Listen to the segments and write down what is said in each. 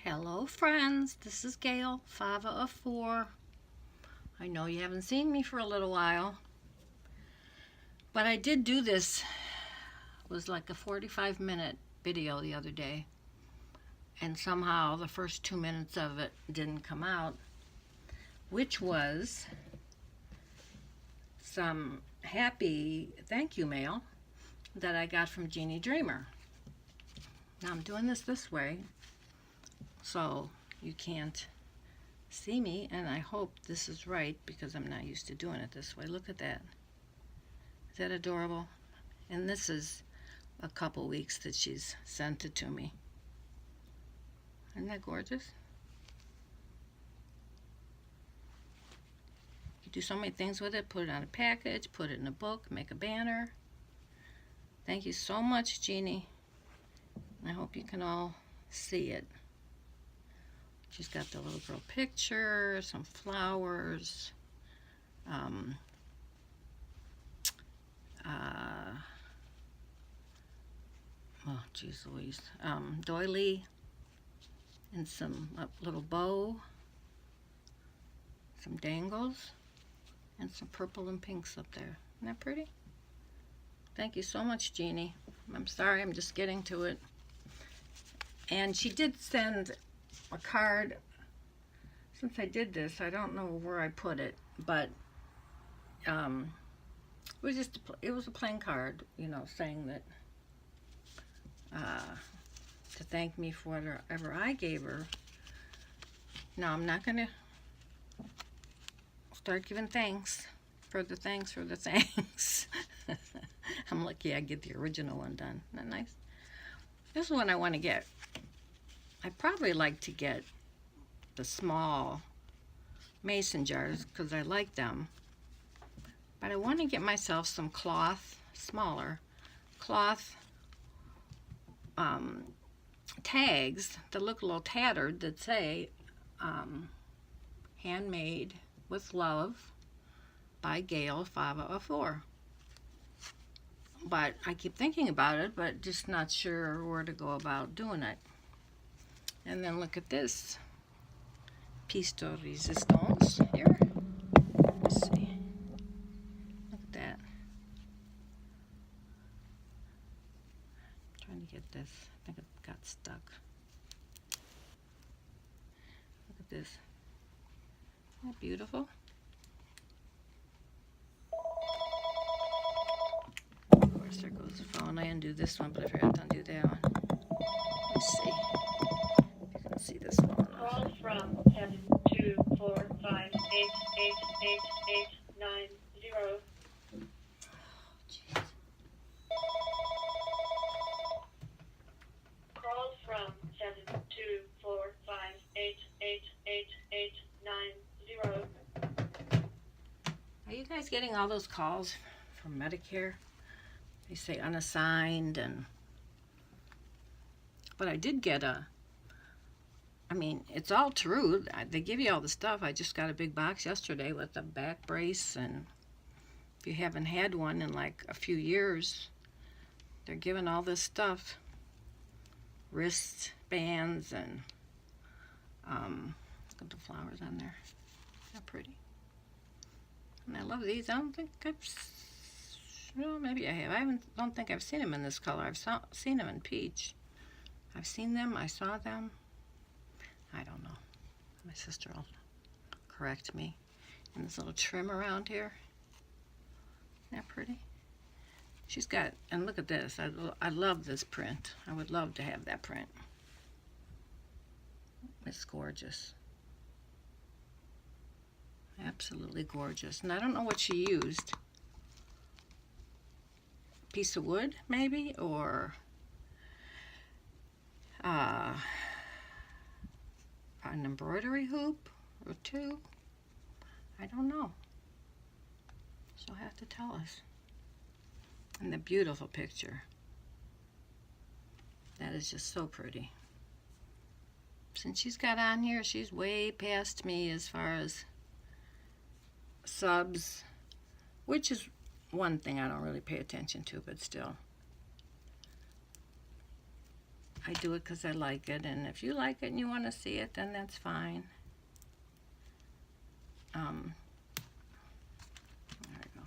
Hello friends, this is Gail, Fava of 4. I know you haven't seen me for a little while, but I did do this. It was like a 45-minute video the other day, and somehow the first 2 minutes of it didn't come out, which was some happy thank you mail that I got from Jeannie Dreemer. Now I'm doing this way, so you can't see me, and I hope this is right because I'm not used to doing it this way. Look at that. Is that adorable? And this is a couple weeks that she's sent it to me. Isn't that gorgeous? You do so many things with it. Put it on a package, put it in a book, make a banner. Thank you so much, Jeannie. I hope you can all see it. She's got the little girl picture, some flowers, oh geez Louise, doily, and some little bow, some dangles, and some purple and pinks up there. Isn't that pretty? Thank you so much, Jeannie. I'm sorry, I'm just getting to it. And she did send a card. Since I did this, I don't know where I put it, but it was a plain card, you know, saying that to thank me for whatever I gave her. Now I'm not gonna start giving thanks for the thanks. I'm lucky I get the original one done. Isn't that nice? This is one I want to get. I probably like to get the small mason jars because I like them, but I want to get myself some cloth, smaller cloth tags that look a little tattered that say handmade with love by Gail, Fava of 4. But I keep thinking about it, but just not sure where to go about doing it. And then look at this piece de resistance here. Let's see. Look at that. I'm trying to get this. I think it got stuck. Look at this. Isn't that beautiful? Of course, there goes the phone. I undo this one, but I forgot to undo that one. Let's see. See this one. Call from 724588889. Call from 724588889. Are you guys getting all those calls from Medicare? They say unassigned, but I did get I mean, it's all true. They give you all the stuff. I just got a big box yesterday with a back brace, and if you haven't had one in like a few years, they're giving all this stuff. Wrist bands and look at the flowers on there. How pretty. And I love these. I don't think well, maybe I have. Don't think I've seen them in this color. I've seen them in peach. I've seen them. I saw them. I don't know. My sister will correct me. And this little trim around here. Isn't that pretty? She's got, and look at this. I love this print. I would love to have that print. It's gorgeous. Absolutely gorgeous. And I don't know what she used. A piece of wood, maybe? Or an embroidery hoop or two. I don't know. She'll have to tell us. And the beautiful picture. That is just so pretty. Since she's got on here, she's way past me as far as subs, which is one thing I don't really pay attention to, but still. I do it because I like it, and if you like it and you want to see it, then that's fine. There we go.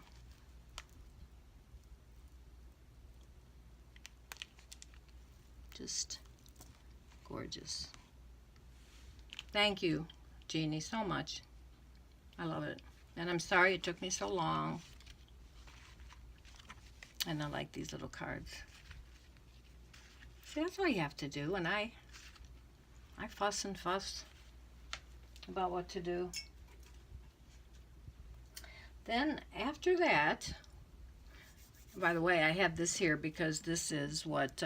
Just gorgeous. Thank you, Jeannie, so much. I love it. And I'm sorry it took me so long. And I like these little cards. See, that's all you have to do. And I fuss and fuss about what to do. Then after that, by the way, I have this here because this is what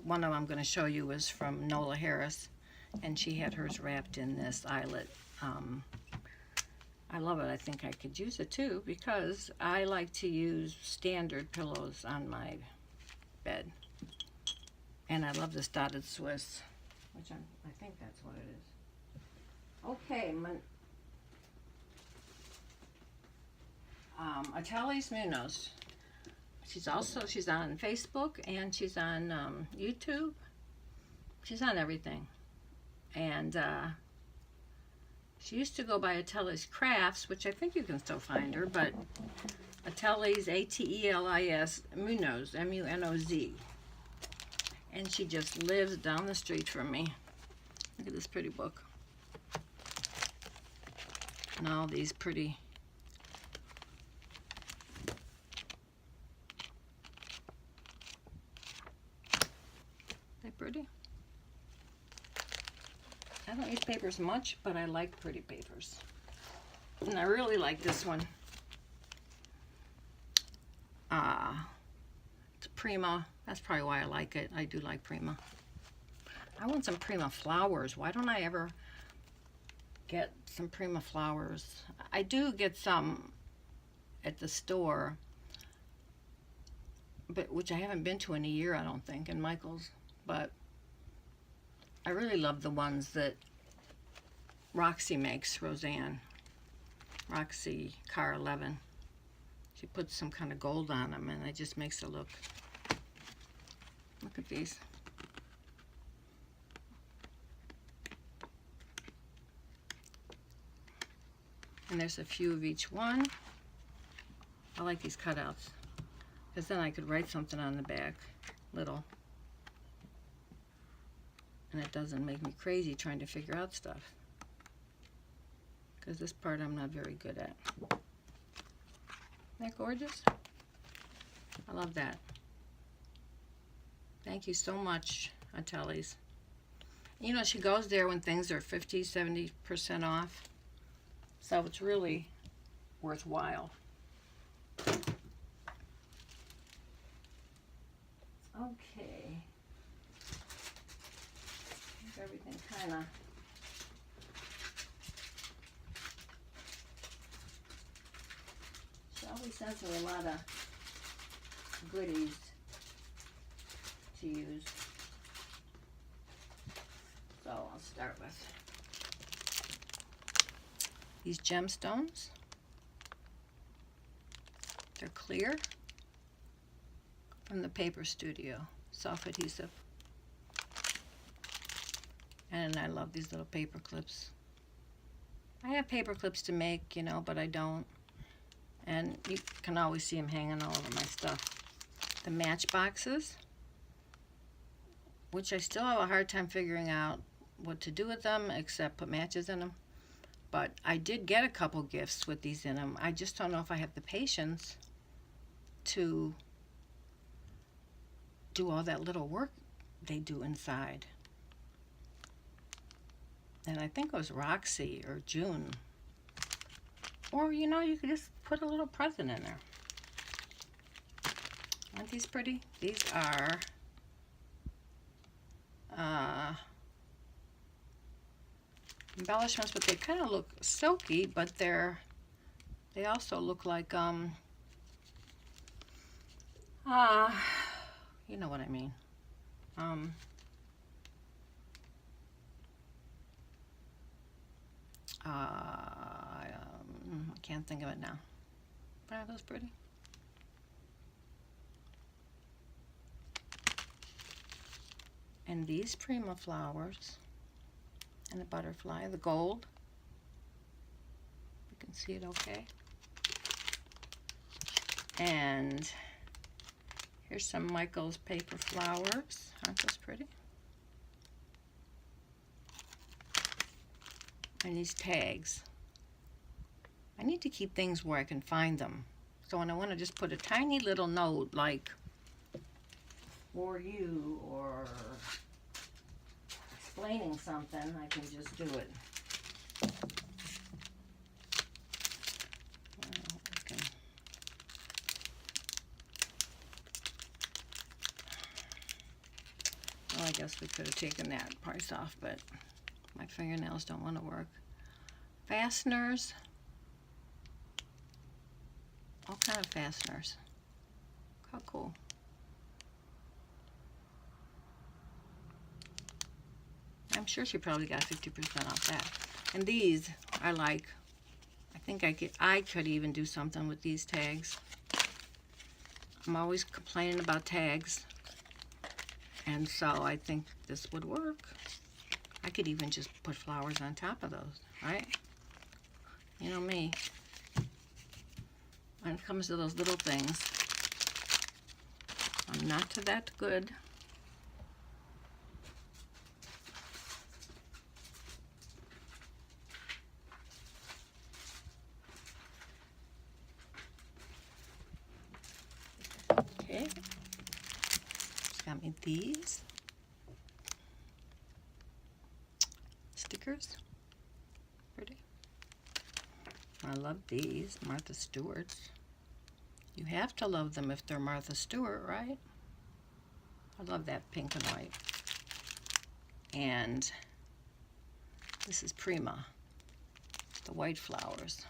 one of them I'm going to show you is from Nola Harris, and she had hers wrapped in this eyelet. I love it. I think I could use it too because I like to use standard pillows on my bed. And I love this dotted Swiss, which I think that's what it is. Okay, Atelis Munoz. She's on Facebook and she's on YouTube. She's on everything. And she used to go by Atelis Crafts, which I think you can still find her, but Atelis, Atelis, Munoz, M-U-N-O-Z. And she just lives down the street from me. Look at this pretty book. And all these pretty... They're pretty. I don't use papers much, but I like pretty papers. And I really like this one. It's Prima. That's probably why I like it. I do like Prima. I want some Prima flowers. Why don't I ever get some Prima flowers? I do get some at the store, but which I haven't been to in a year, I don't think, in Michael's. But I really love the ones that Roxy makes, Roseanne. Roxy Car 11. She puts some kind of gold on them, and it just makes it look... Look at these. And there's a few of each one. I like these cutouts, because then I could write something on the back, little. And it doesn't make me crazy trying to figure out stuff. Because this part I'm not very good at. Isn't that gorgeous? I love that. Thank you so much, Atelis. You know, she goes there when things are 50, 70% off. So it's really worthwhile. Okay. Everything kind of she always sends me a lot of goodies to use. So I'll start with these gemstones. They're clear from the Paper Studio, self-adhesive. And I love these little paper clips. I have paper clips to make, you know, but I don't. And you can always see them hanging all over my stuff. The matchboxes, which I still have a hard time figuring out what to do with them, except put matches in them. But I did get a couple gifts with these in them. I just don't know if I have the patience to do all that little work they do inside. And I think it was Roxy or June. Or, you know, you could just put a little present in there. Aren't these pretty? These are embellishments, but they kind of look silky, but they also look like, you know what I mean. I can't think of it now. But are those pretty? And these Prima flowers. And the butterfly, the gold. You can see it okay. And here's some Michael's paper flowers. Aren't those pretty? And these tags. I need to keep things where I can find them. So when I want to just put a tiny little note like, for you, or explaining something, I can just do it. Well, I guess we could have taken that price off, but my fingernails don't want to work. Fasteners. All kind of fasteners. How cool. I'm sure she probably got 50% off that. And these I like. I think I could even do something with these tags. I'm always complaining about tags. And so I think this would work. I could even just put flowers on top of those, right? You know me. When it comes to those little things, I'm not to that good. Okay. Got me these stickers. Pretty. I love these Martha Stewart's. You have to love them if they're Martha Stewart, right? I love that pink and white. And this is Prima, the white flowers.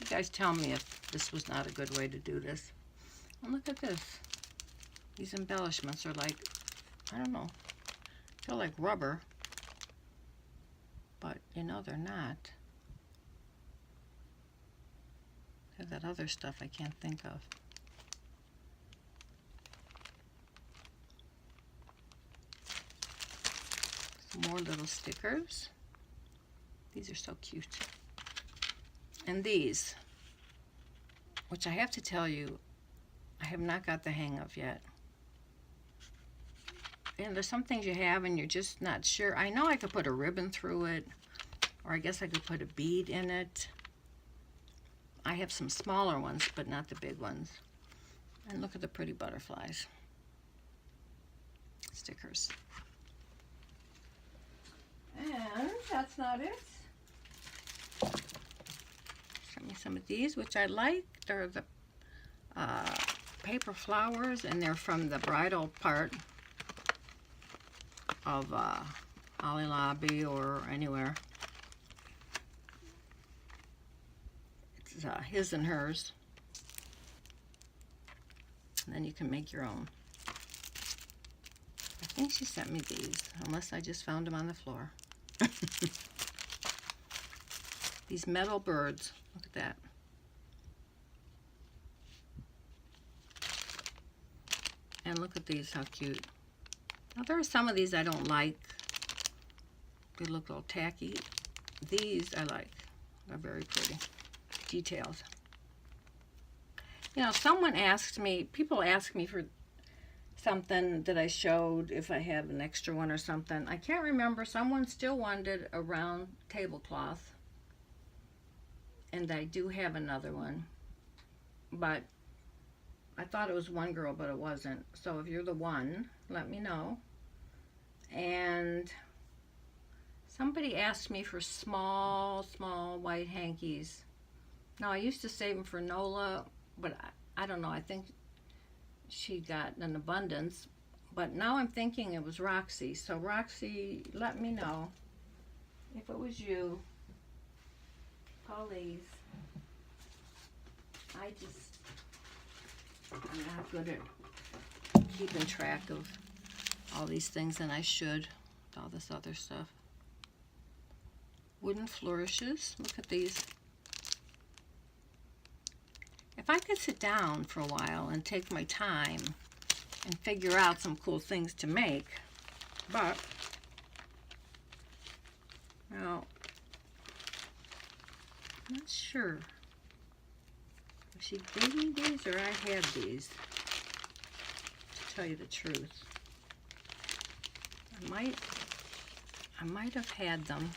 You guys tell me if this was not a good way to do this. And look at this. These embellishments are like, I don't know, feel like rubber, but you know they're not. There's that other stuff I can't think of. Some more little stickers. These are so cute. And these, which I have to tell you, I have not got the hang of yet. And there's some things you have and you're just not sure. I know I could put a ribbon through it, or I guess I could put a bead in it. I have some smaller ones, but not the big ones. And look at the pretty butterflies. Stickers. And that's not it. Show me some of these, which I like. They're the paper flowers, and they're from the bridal part of Ollie Lobby or anywhere. It's his and hers. And then you can make your own. I think she sent me these, unless I just found them on the floor. These metal birds. Look at that. And look at these, how cute. Now there are some of these I don't like. They look a little tacky. These I like. They're very pretty. Details. You know, someone asked me, people ask me for something that I showed, if I have an extra one or something. I can't remember. Someone still wanted a round tablecloth. And I do have another one. But I thought it was one girl, but it wasn't. So if you're the one, let me know. And somebody asked me for small white hankies. Now, I used to save them for Nola, but I don't know. I think she got an abundance. But now I'm thinking it was Roxy. So Roxy, let me know if it was you. Please. I'm not good at keeping track of all these things, and I should. All this other stuff. Wooden flourishes. Look at these. If I could sit down for a while and take my time and figure out some cool things to make. But, well, I'm not sure if she gave me these or I had these, to tell you the truth. I might have had them,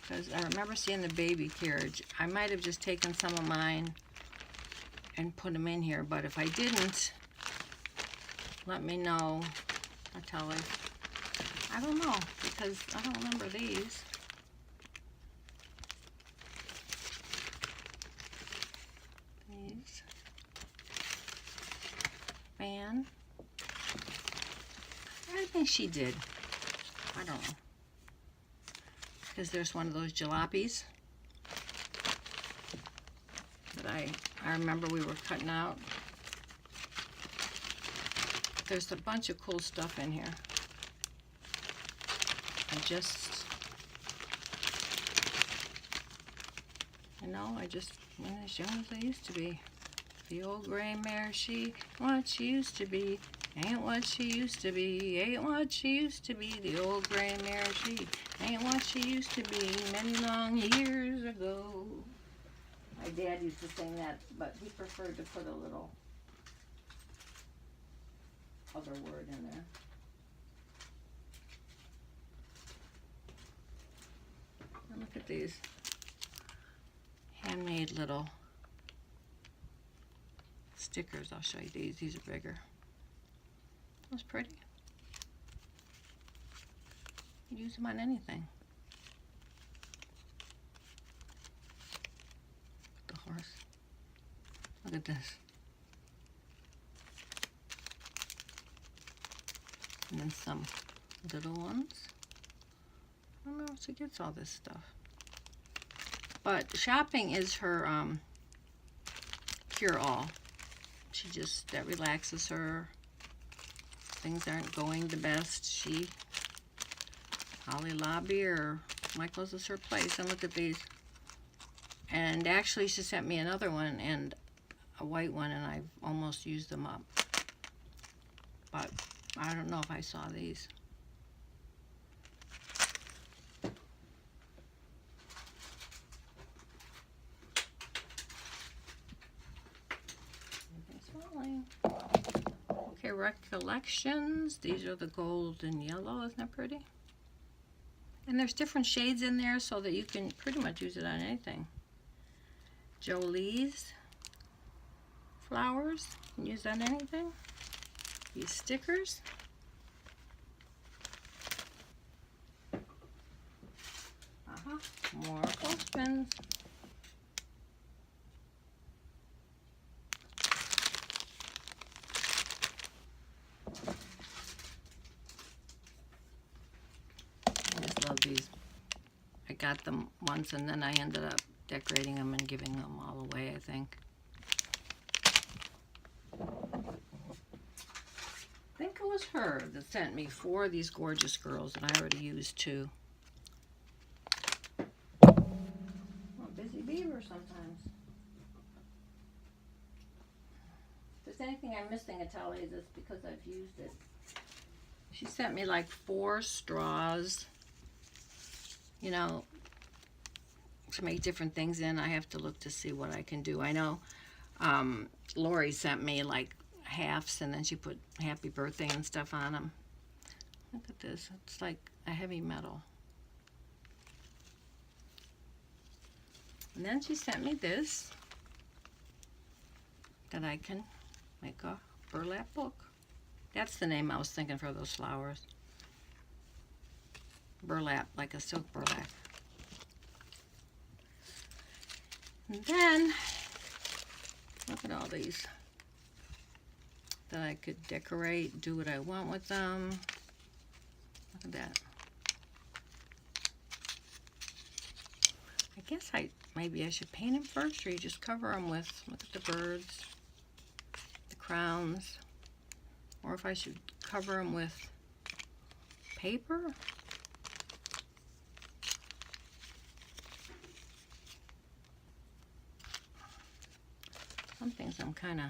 because I remember seeing the baby carriage. I might have just taken some of mine and put them in here, but if I didn't, let me know. Atelis. I don't know, because I don't remember these. These. Fan. I think she did. I don't know. Because there's one of those jalopies that I remember we were cutting out. There's a bunch of cool stuff in here. I just went as young as I used to be. The old gray mare, she, what she used to be, ain't what she used to be, ain't what she used to be. The old gray mare, she, ain't what she used to be many long years ago. My dad used to sing that, but he preferred to put a little other word in there. And look at these handmade little stickers. I'll show you these. These are bigger. That's pretty. You can use them on anything. The horse. Look at this. And then some little ones. I don't know where she gets all this stuff. But shopping is her cure-all. That relaxes her. Things aren't going the best. Holly Lobby or Michael's is her place. And look at these. And actually she sent me another one and a white one, and I've almost used them up. But I don't know if I saw these. Okay, Recollections. These are the gold and yellow. Isn't that pretty? And there's different shades in there so that you can pretty much use it on anything. Jolie's flowers. You can use on anything. These stickers. More clothespins. I just love these. I got them once and then I ended up decorating them and giving them all away, I think. I think it was her that sent me 4 of these gorgeous girls that I already used too. I'm a busy beaver sometimes. If there's anything I'm missing, Atelis, it's because I've used it. She sent me like 4 straws, you know, to make different things in. I have to look to see what I can do. I know Lori sent me like halves and then she put happy birthday and stuff on them. Look at this. It's like a heavy metal. And then she sent me this that I can make a burlap book. That's the name I was thinking for those flowers. Burlap, like a silk burlap. And then, look at all these that I could decorate, do what I want with them. Look at that. I guess maybe I should paint them first, or you just cover them with, look at the birds, the crowns, or if I should cover them with paper. Some things I'm kind of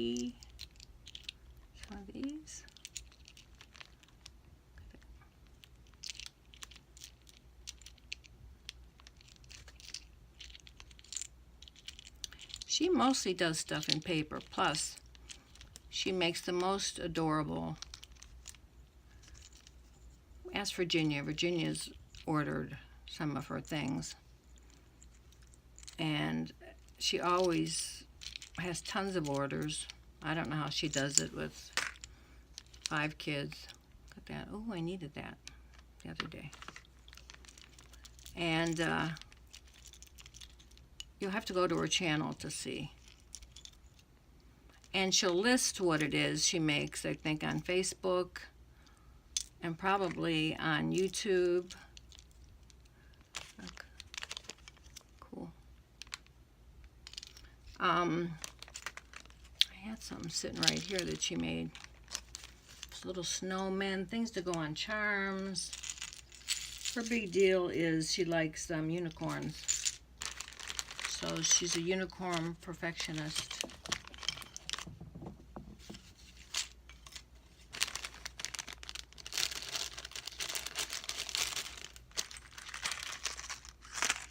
key. Some of these. She mostly does stuff in paper, plus she makes the most adorable. Ask Virginia. Virginia's ordered some of her things. And she always has tons of orders. I don't know how she does it with 5 kids. Got that. Oh, I needed that the other day. And you'll have to go to her channel to see. And she'll list what it is she makes, I think, on Facebook and probably on YouTube. Okay. Cool. I had something sitting right here that she made. This little snowmen, things to go on charms. Her big deal is she likes unicorns. So she's a unicorn perfectionist.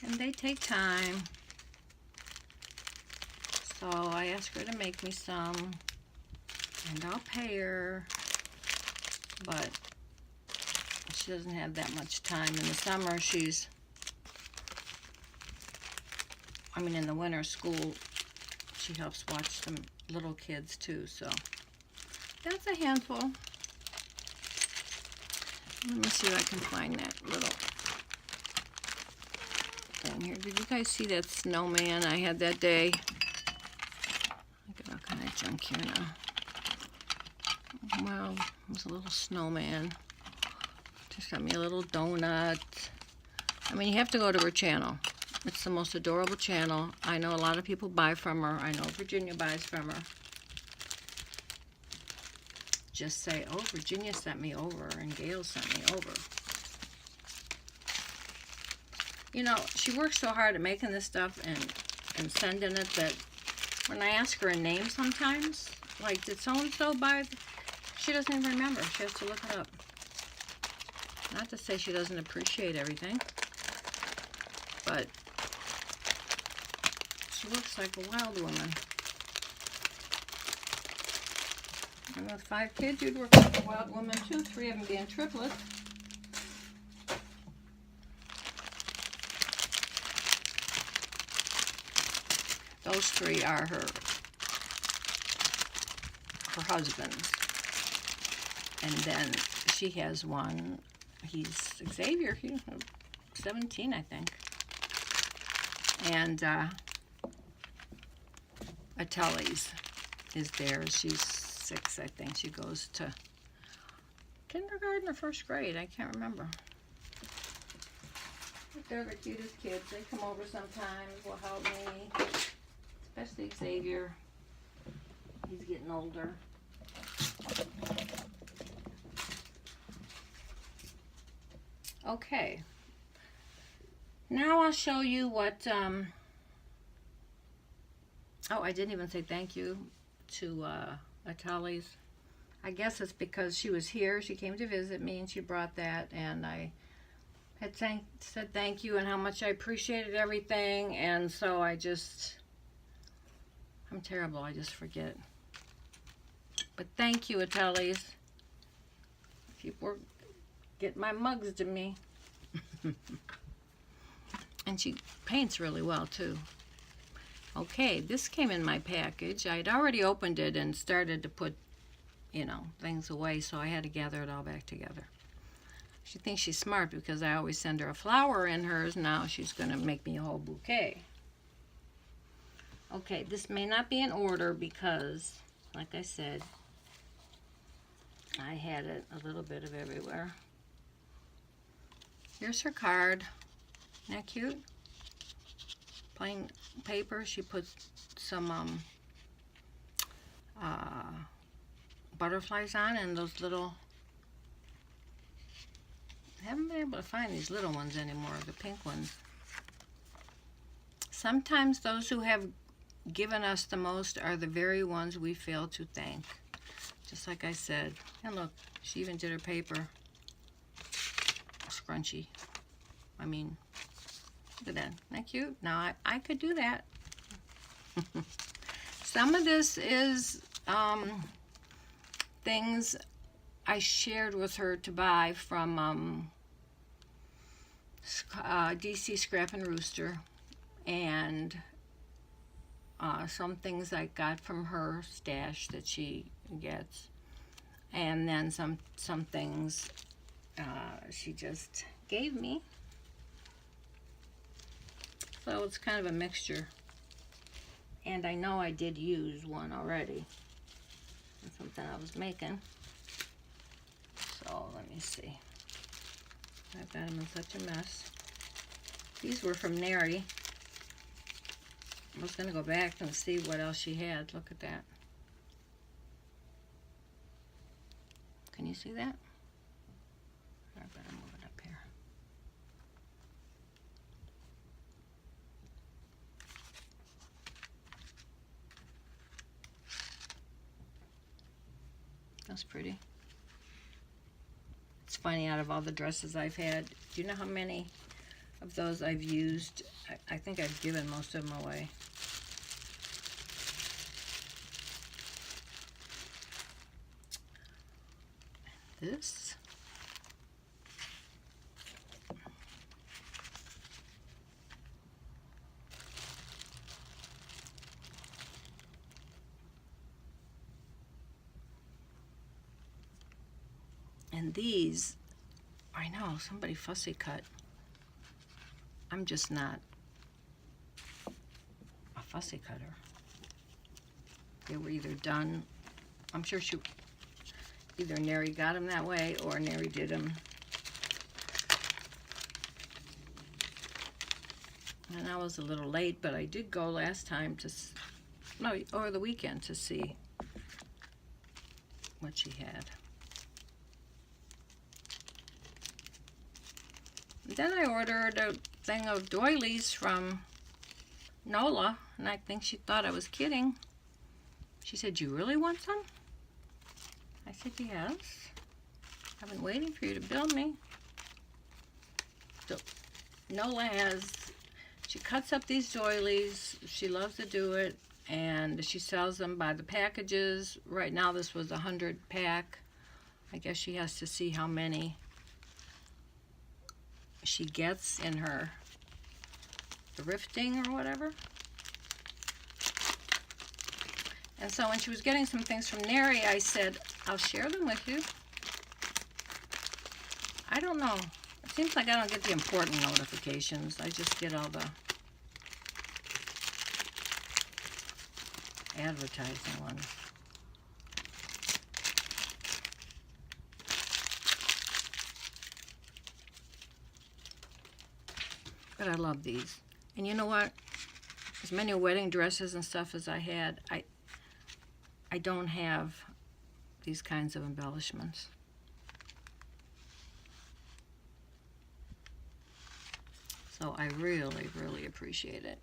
And they take time. So I asked her to make me some, and I'll pay her, but she doesn't have that much time. In the summer, in the winter school, she helps watch the little kids too, so that's a handful. Let me see if I can find that little thing here. Did you guys see that snowman I had that day? I got all kind of junk here now. Wow, it was a little snowman. Just got me a little donut. I mean, you have to go to her channel. It's the most adorable channel. I know a lot of people buy from her. I know Virginia buys from her. Just say, oh, Virginia sent me over and Gail sent me over. You know, she works so hard at making this stuff and sending it that when I ask her a name sometimes, like, did so-and-so buy? She doesn't even remember. She has to look it up. Not to say she doesn't appreciate everything, but she works like a wild woman. And with 5 kids, you'd work like a wild woman too, 3 of them being triplets. Those 3 are her husbands. And then she has one, he's Xavier, he's 17, I think. And Atelis is there. She's 6, I think. She goes to kindergarten or 1st grade. I can't remember. But they're the cutest kids. They come over sometimes, will help me. Especially Xavier. He's getting older. Okay. Now I'll show you what, oh, I didn't even say thank you to Atelis. I guess it's because she was here. She came to visit me and she brought that, and I had said thank you and how much I appreciated everything, and so I'm terrible, I just forget. But thank you, Atelis. People get my mugs to me. And she paints really well too. Okay, this came in my package. I'd already opened it and started to put, things away, so I had to gather it all back together. She thinks she's smart because I always send her a flower in hers. Now she's going to make me a whole bouquet. Okay, this may not be in order because, like I said, I had it a little bit of everywhere. Here's her card. Isn't that cute? Plain paper. She puts some butterflies on, and those little... I haven't been able to find these little ones anymore, the pink ones. Sometimes those who have given us the most are the very ones we fail to thank. Just like I said. And look, she even did her paper scrunchy. I mean, look at that. Isn't that cute? Now, I could do that. Some of this is things I shared with her to buy from DC Scrap and Rooster, and some things I got from her stash that she gets, and then some things she just gave me. So it's kind of a mixture. And I know I did use one already. That's something I was making. So let me see. I've got them in such a mess. These were from Neri. I was going to go back and see what else she had. Look at that. Can you see that? I better move it up here. That's pretty. It's funny, out of all the dresses I've had, do you know how many of those I've used? I think I've given most of them away. This. And these, I know, somebody fussy cut. I'm just not a fussy cutter. They were either done, I'm sure either Neri got them that way or Neri did them. And I was a little late, but I did go last time over the weekend to see what she had. Then I ordered a thing of doilies from Nola, and I think she thought I was kidding. She said, "You really want some?" I said, "Yes. I've been waiting for you to bill me." So Nola she cuts up these doilies. She loves to do it, and she sells them by the packages. Right now this was a 100 pack. I guess she has to see how many she gets in her thrifting or whatever. And so when she was getting some things from Neri, I said, "I'll share them with you." I don't know. It seems like I don't get the important notifications. I just get all the advertising ones. But I love these. And you know what? As many wedding dresses and stuff as I had, I don't have these kinds of embellishments. So I really, really appreciate it.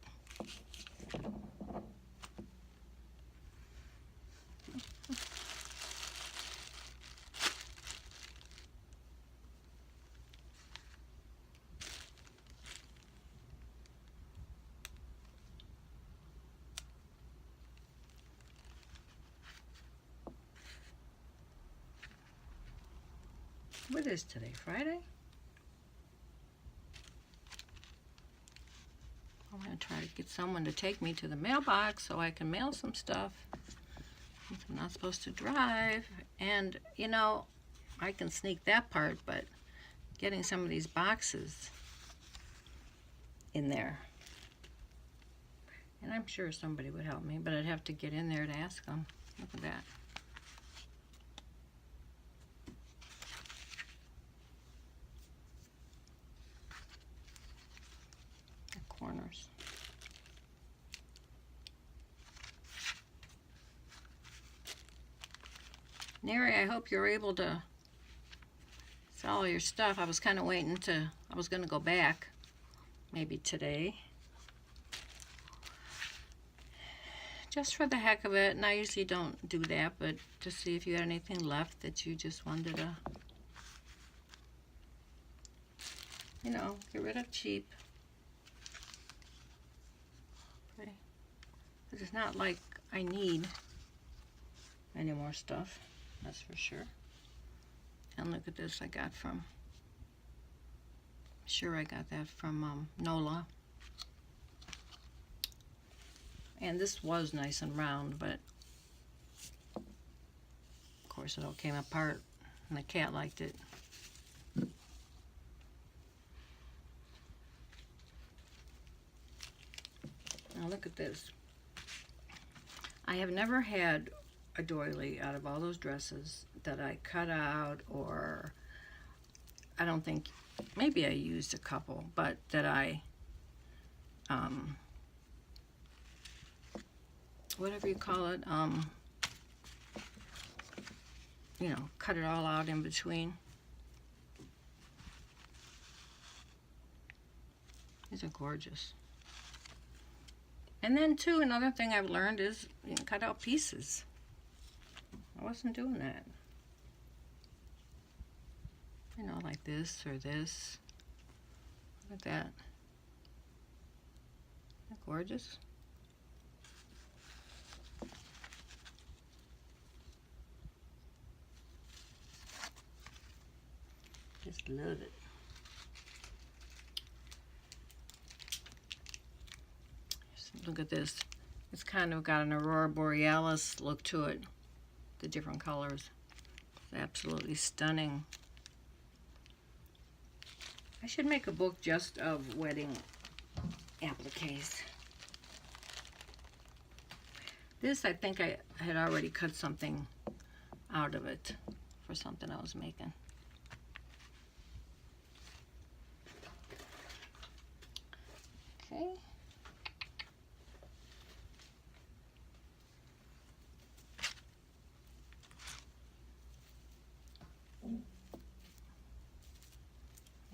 What is today, Friday? I'm going to try to get someone to take me to the mailbox so I can mail some stuff. I'm not supposed to drive. And, you know, I can sneak that part, but getting some of these boxes in there. And I'm sure somebody would help me, but I'd have to get in there to ask them. Look at that. Corners. Neri, I hope you're able to sell all your stuff. I was kind of waiting I was going to go back maybe today just for the heck of it, and I usually don't do that, but to see if you had anything left that you just wanted to, you know, get rid of cheap. Okay. Because it's not like I need any more stuff, that's for sure. And look at this, I got from, sure I got that from Nola. And this was nice and round, but of course it all came apart and the cat liked it. Now look at this. I have never had a doily out of all those dresses that I cut out, or I don't think, maybe I used a couple, but that I whatever you call it, you know, cut it all out in between. These are gorgeous. And then too, another thing I've learned is you can cut out pieces. I wasn't doing that. You know, like this or this. Look at that. Isn't that gorgeous? Just love it. Look at this. It's kind of got an Aurora Borealis look to it. The different colors. It's absolutely stunning. I should make a book just of wedding appliques. This, I think I had already cut something out of it for something I was making. Okay.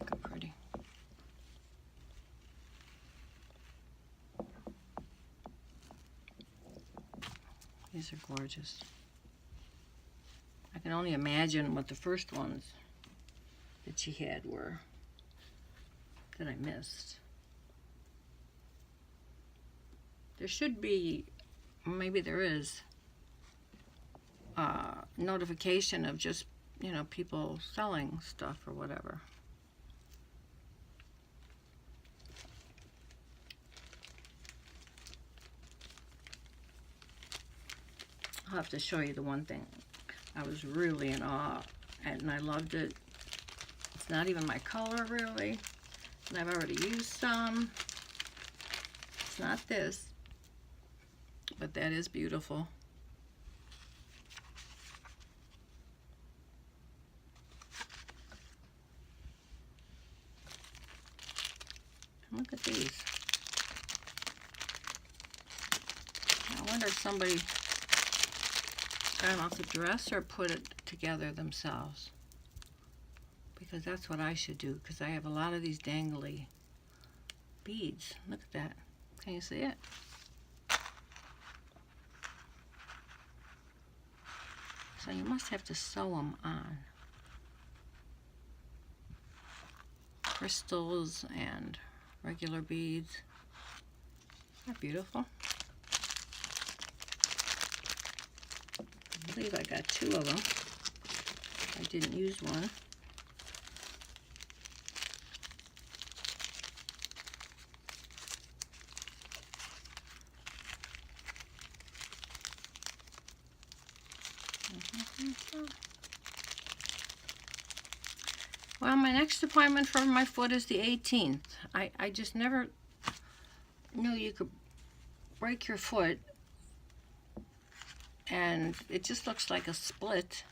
Look how pretty. These are gorgeous. I can only imagine what the first ones that she had were that I missed. There should be, maybe there is, notification of just, you know, people selling stuff or whatever. I'll have to show you the one thing I was really in awe at, and I loved it. It's not even my color, really, and I've already used some. It's not this, but that is beautiful. Look at these. I wonder if somebody got them off the dress or put it together themselves. Because that's what I should do, because I have a lot of these dangly beads. Look at that. Can you see it? So you must have to sew them on. Crystals and regular beads. Isn't that beautiful? I believe I got 2 of them. I didn't use one. Well, my next appointment for my foot is the 18th. I just never knew you could break your foot and it just looks like a split,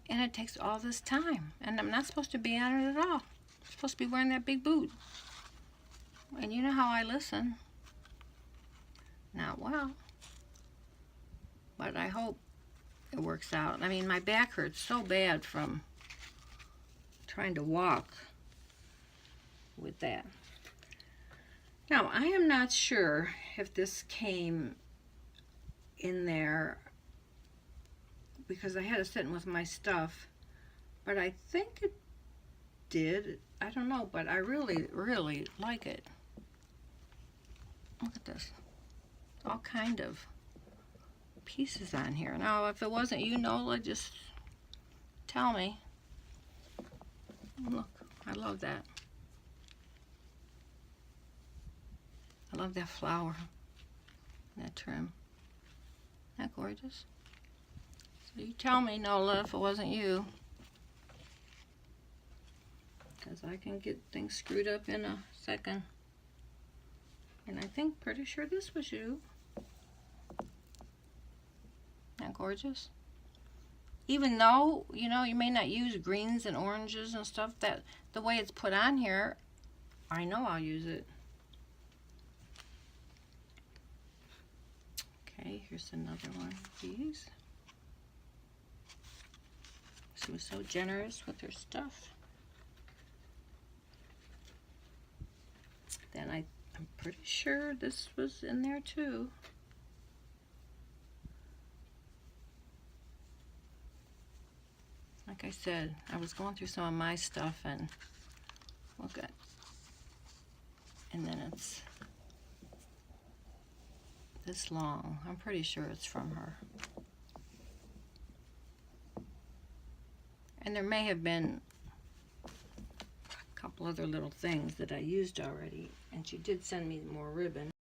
and it takes all this time, and I'm not supposed to be on it at all. I'm supposed to be wearing that big boot, and you know how I listen. Not well, but I hope it works out. I mean, my back hurts so bad from trying to walk with that. Now, I am not sure if this came in there because I had it sitting with my stuff, but I think it did. I don't know, but I really, really like it. Look at this. All kind of pieces on here. Now, if it wasn't you, Nola, just tell me. Look, I love that. I love that flower, that trim. Isn't that gorgeous? So you tell me, Nola, if it wasn't you. Because I can get things screwed up in a second. And I think, pretty sure this was you. Isn't that gorgeous? Even though, you know, you may not use greens and oranges and stuff, that the way it's put on here, I know I'll use it. Okay, here's another one of these. She was so generous with her stuff. Then I'm pretty sure this was in there too. Like I said, I was going through some of my stuff and look at, and then it's this long. I'm pretty sure it's from her. And there may have been a couple other little things that I used already, and she did send me more ribbon.